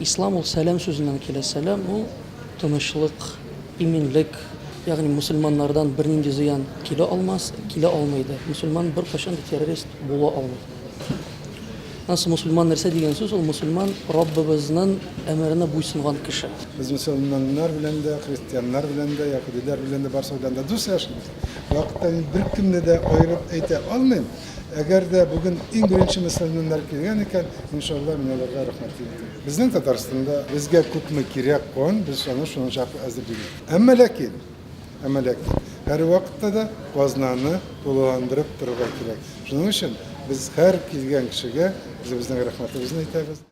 İslam ул сәлам сүзеннән килә. Сәлам ул тынычлык, иминлек, ягъни мусульманнардан бернинди зыян килә алмайды. Мусульман бер кашан да террорист була алмый. Nasıl мусульман нәрсә дигән сүз? Ул мусульман Раббыбызның әмеренә буйсынган кеше. Biz Müslümanlar bilen de, Hristiyanlar bilen de, Yahudiler bilen de, Barsa bilen de dost yaşıyoruz. Vakıtta bir kimle de ayırıp eğite almayın. Eğer de bugün en birinci Müslümanlar kelgen iken inşallah minalarga rahmet eylesin. Bizden Tatarstan'da bizge kutma kiryak kon, biz şunu cevap azı bilir. Ama lakin her vakitte de vaznanı dolandırıp durga kirek. Şunun için biz her kelgen kişiye bizden rahmetimizni aytamiz.